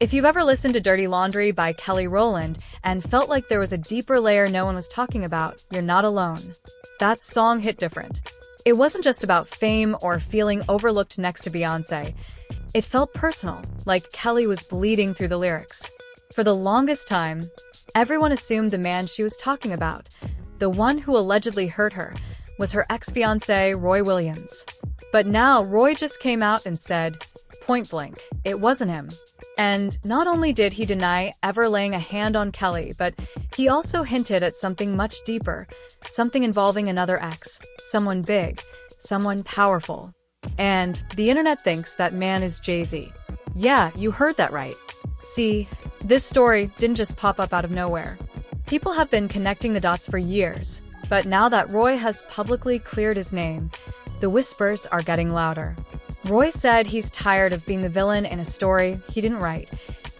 If you've ever listened to Dirty Laundry by Kelly Rowland and felt like there was a deeper layer no one was talking about, you're not alone. That song hit different. It wasn't just about fame or feeling overlooked next to Beyoncé. It felt personal, like Kelly was bleeding through the lyrics. For the longest time, everyone assumed the man she was talking about, the one who allegedly hurt her, was her ex-fiancé, Roy Williams. But now Roy just came out and said, point blank, it wasn't him. And not only did he deny ever laying a hand on Kelly, but he also hinted at something much deeper, something involving another ex, someone big, someone powerful. And the internet thinks that man is Jay-Z. Yeah, you heard that right. See, this story didn't just pop up out of nowhere. People have been connecting the dots for years, but now that Roy has publicly cleared his name, the whispers are getting louder. Roy said he's tired of being the villain in a story he didn't write,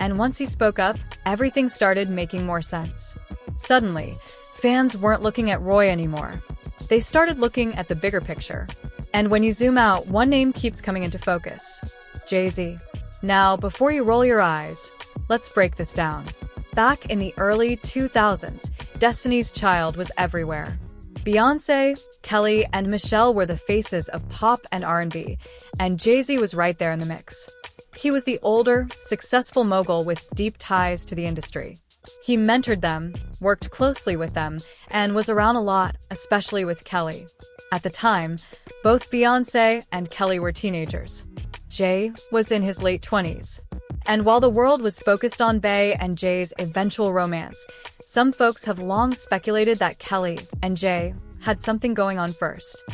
and once he spoke up, everything started making more sense. Suddenly, fans weren't looking at Roy anymore. They started looking at the bigger picture. And when you zoom out, one name keeps coming into focus: Jay-Z. Now, before you roll your eyes, let's break this down. Back in the early 2000s, Destiny's Child was everywhere. Beyoncé, Kelly, and Michelle were the faces of pop and R&B, and Jay-Z was right there in the mix. He was the older, successful mogul with deep ties to the industry. He mentored them, worked closely with them, and was around a lot, especially with Kelly. At the time, both Beyoncé and Kelly were teenagers. Jay was in his late 20s. And while the world was focused on Bey and Jay's eventual romance, some folks have long speculated that Kelly and Jay had something going on first.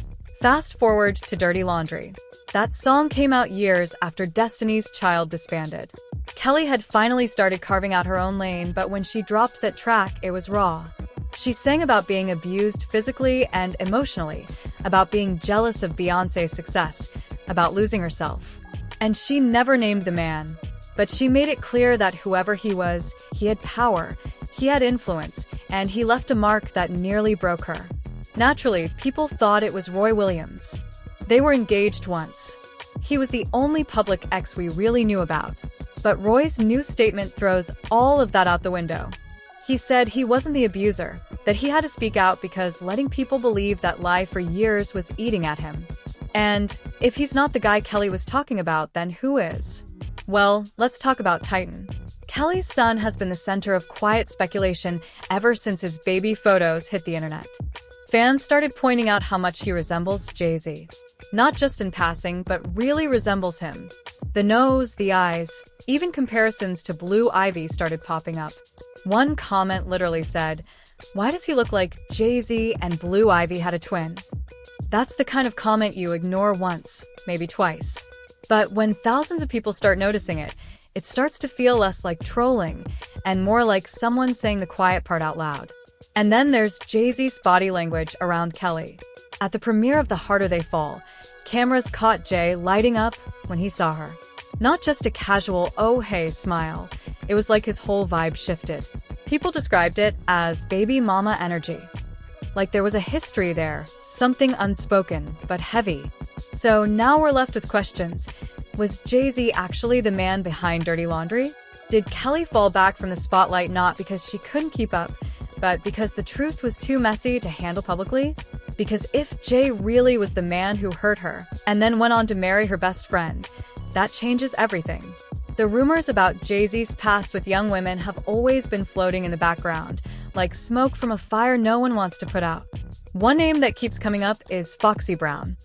Fast forward to Dirty Laundry. That song came out years after Destiny's Child disbanded. Kelly had finally started carving out her own lane, but when she dropped that track, it was raw. She sang about being abused physically and emotionally, about being jealous of Beyoncé's success, about losing herself. And she never named the man. But she made it clear that whoever he was, he had power, he had influence, and he left a mark that nearly broke her. Naturally, people thought it was Roy Williams. They were engaged once. He was the only public ex we really knew about. But Roy's new statement throws all of that out the window. He said he wasn't the abuser, that he had to speak out because letting people believe that lie for years was eating at him. And if he's not the guy Kelly was talking about, then who is? Well, let's talk about Titan. Kelly's son has been the center of quiet speculation ever since his baby photos hit the internet. Fans started pointing out how much he resembles Jay-Z. Not just in passing, but really resembles him. The nose, the eyes, even comparisons to Blue Ivy started popping up. One comment literally said, "Why does he look like Jay-Z and Blue Ivy had a twin?" That's the kind of comment you ignore once, maybe twice. But when thousands of people start noticing it, it starts to feel less like trolling and more like someone saying the quiet part out loud. And then there's Jay-Z's body language around Kelly. At the premiere of The Harder They Fall, cameras caught Jay lighting up when he saw her. Not just a casual "oh hey" smile, it was like his whole vibe shifted. People described it as baby mama energy. Like there was a history there, something unspoken, but heavy. So now we're left with questions. Was Jay-Z actually the man behind Dirty Laundry? Did Kelly fall back from the spotlight not because she couldn't keep up, but because the truth was too messy to handle publicly? Because if Jay really was the man who hurt her, and then went on to marry her best friend, that changes everything. The rumors about Jay-Z's past with young women have always been floating in the background, like smoke from a fire no one wants to put out. One name that keeps coming up is Foxy Brown.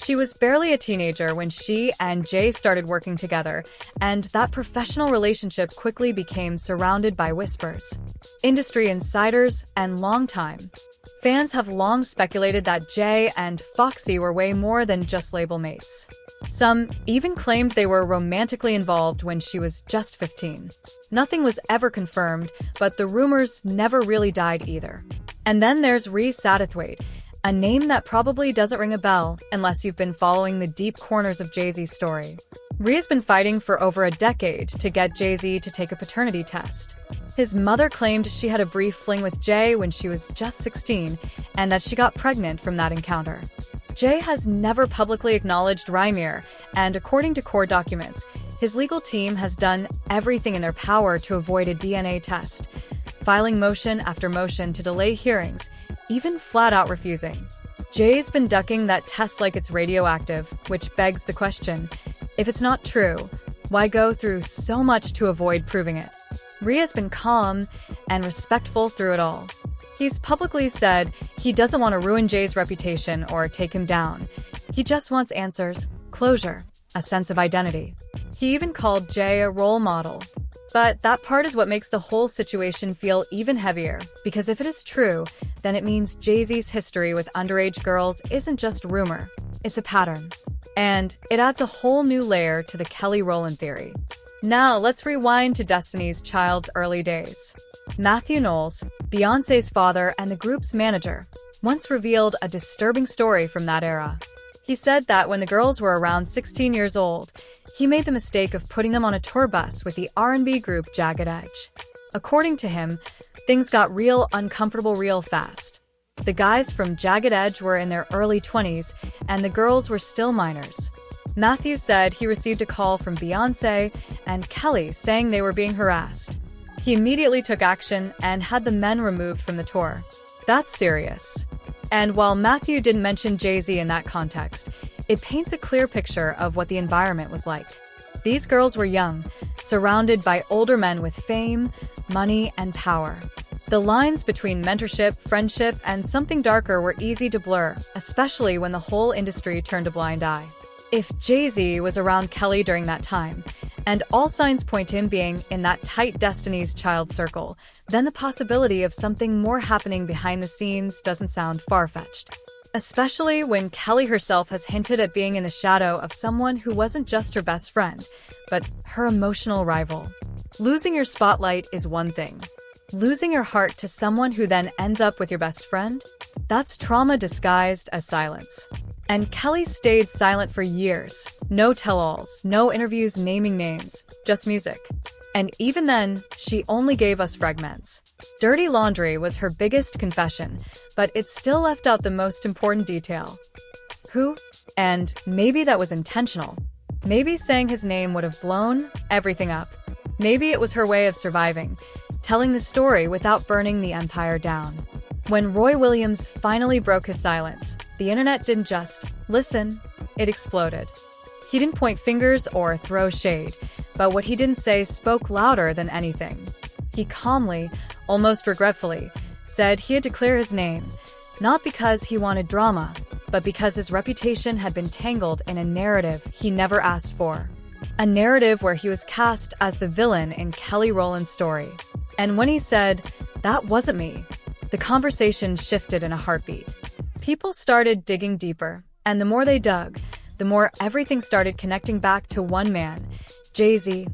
She was barely a teenager when she and Jay started working together, and that professional relationship quickly became surrounded by whispers. Industry insiders and longtime fans have long speculated that Jay and Foxy were way more than just label mates. Some even claimed they were romantically involved when she was just 15. Nothing was ever confirmed, but the rumors never really died either. And then there's Rhys Satterthwaite, a name that probably doesn't ring a bell unless you've been following the deep corners of Jay-Z's story. Rhys has been fighting for over a decade to get Jay-Z to take a paternity test. His mother claimed she had a brief fling with Jay when she was just 16, and that she got pregnant from that encounter. Jay has never publicly acknowledged Rhaenyra, and according to court documents, His legal team has done everything in their power to avoid a DNA test, filing motion after motion to delay hearings, even flat out refusing. Jay's been ducking that test like it's radioactive, which begs the question, if it's not true, why go through so much to avoid proving it? Rhea's been calm and respectful through it all. He's publicly said he doesn't want to ruin Jay's reputation or take him down. He just wants answers, closure, a sense of identity. He even called Jay a role model. But that part is what makes the whole situation feel even heavier, because if it is true, then it means Jay-Z's history with underage girls isn't just rumor, it's a pattern. And it adds a whole new layer to the Kelly Rowland theory. Now let's rewind to Destiny's Child's early days. Matthew Knowles, Beyoncé's father and the group's manager, once revealed a disturbing story from that era. He said that when the girls were around 16 years old, he made the mistake of putting them on a tour bus with the R&B group Jagged Edge. According to him, things got real uncomfortable real fast. The guys from Jagged Edge were in their early 20s, and the girls were still minors. Matthew said he received a call from Beyoncé and Kelly saying they were being harassed. He immediately took action and had the men removed from the tour. That's serious. And while Matthew didn't mention Jay-Z in that context, it paints a clear picture of what the environment was like. These girls were young, surrounded by older men with fame, money, and power. The lines between mentorship, friendship, and something darker were easy to blur, especially when the whole industry turned a blind eye. If Jay-Z was around Kelly during that time, and all signs point to him being in that tight Destiny's Child circle, then the possibility of something more happening behind the scenes doesn't sound far-fetched. Especially when Kelly herself has hinted at being in the shadow of someone who wasn't just her best friend, but her emotional rival. Losing your spotlight is one thing. Losing your heart to someone who then ends up with your best friend? That's trauma disguised as silence. And Kelly stayed silent for years. No tell-alls, no interviews naming names, just music. And even then, she only gave us fragments. Dirty Laundry was her biggest confession, but it still left out the most important detail. Who? And maybe that was intentional. Maybe saying his name would have blown everything up. Maybe it was her way of surviving, telling the story without burning the empire down. When Roy Williams finally broke his silence, the internet didn't just listen, it exploded. He didn't point fingers or throw shade, but what he didn't say spoke louder than anything. He calmly, almost regretfully, said he had to clear his name, not because he wanted drama, but because his reputation had been tangled in a narrative he never asked for. A narrative where he was cast as the villain in Kelly Rowland's story. And when he said, "That wasn't me," the conversation shifted in a heartbeat. People started digging deeper, and the more they dug, the more everything started connecting back to one man, Jay-Z.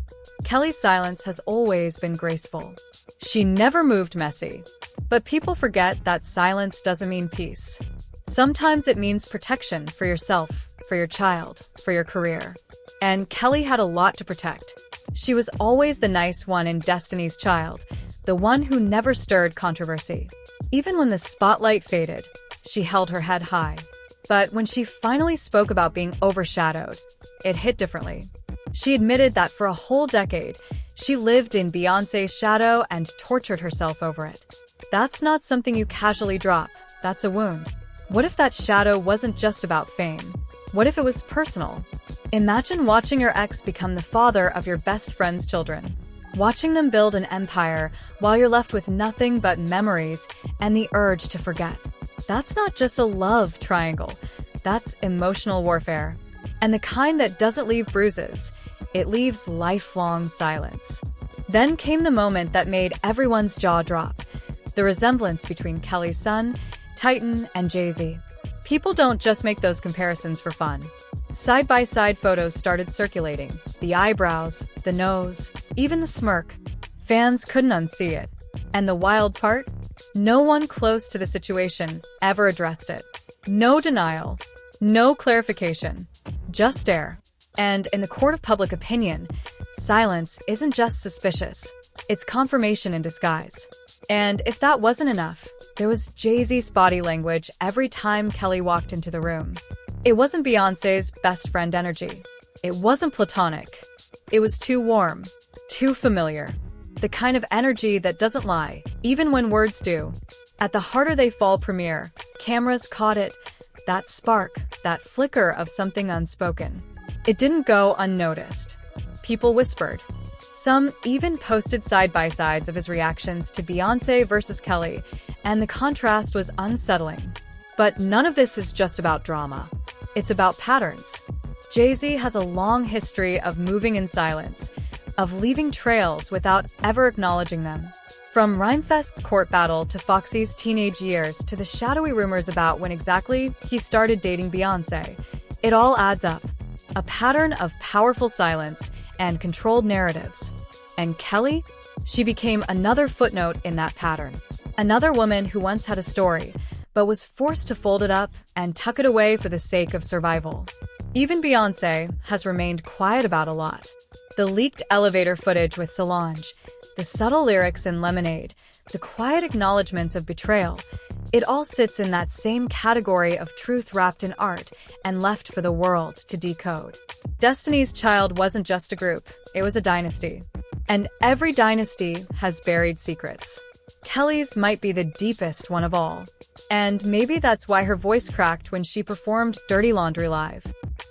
Kelly's silence has always been graceful. She never moved messy. But people forget that silence doesn't mean peace. Sometimes it means protection for yourself, for your child, for your career. And Kelly had a lot to protect. She was always the nice one in Destiny's Child, the one who never stirred controversy. Even when the spotlight faded, she held her head high. But when she finally spoke about being overshadowed, it hit differently. She admitted that for a whole decade, she lived in Beyoncé's shadow and tortured herself over it. That's not something you casually drop, that's a wound. What if that shadow wasn't just about fame? What if it was personal? Imagine watching your ex become the father of your best friend's children. Watching them build an empire while you're left with nothing but memories and the urge to forget. That's not just a love triangle, that's emotional warfare. And the kind that doesn't leave bruises, it leaves lifelong silence. Then came the moment that made everyone's jaw drop. The resemblance between Kelly's son, Titan, and Jay-Z. People don't just make those comparisons for fun. Side-by-side photos started circulating. The eyebrows, the nose, even the smirk. Fans couldn't unsee it. And the wild part? No one close to the situation ever addressed it. No denial. No clarification. Just air. And in the court of public opinion, silence isn't just suspicious. It's confirmation in disguise. And if that wasn't enough, there was Jay-Z's body language every time Kelly walked into the room. It wasn't Beyoncé's best friend energy. It wasn't platonic. It was too warm, too familiar. The kind of energy that doesn't lie, even when words do. At the Harder They Fall premiere, cameras caught it, that spark, that flicker of something unspoken. It didn't go unnoticed. People whispered. Some even posted side-by-sides of his reactions to Beyoncé versus Kelly, and the contrast was unsettling. But none of this is just about drama. It's about patterns. Jay-Z has a long history of moving in silence, of leaving trails without ever acknowledging them. From Rhymefest's court battle to Foxy's teenage years to the shadowy rumors about when exactly he started dating Beyoncé, it all adds up. A pattern of powerful silence and controlled narratives. And Kelly? She became another footnote in that pattern. Another woman who once had a story, but was forced to fold it up and tuck it away for the sake of survival. Even Beyoncé has remained quiet about a lot. The leaked elevator footage with Solange, the subtle lyrics in Lemonade, the quiet acknowledgments of betrayal, it all sits in that same category of truth wrapped in art and left for the world to decode. Destiny's Child wasn't just a group, it was a dynasty. And every dynasty has buried secrets. Kelly's might be the deepest one of all. And maybe that's why her voice cracked when she performed Dirty Laundry live.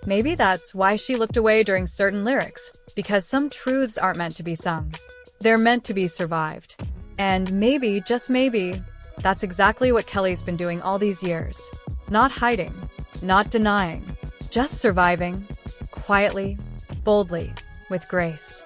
Maybe that's why she looked away during certain lyrics, because some truths aren't meant to be sung. They're meant to be survived. And maybe, just maybe, that's exactly what Kelly's been doing all these years. Not hiding, not denying, just surviving, quietly, boldly, with grace.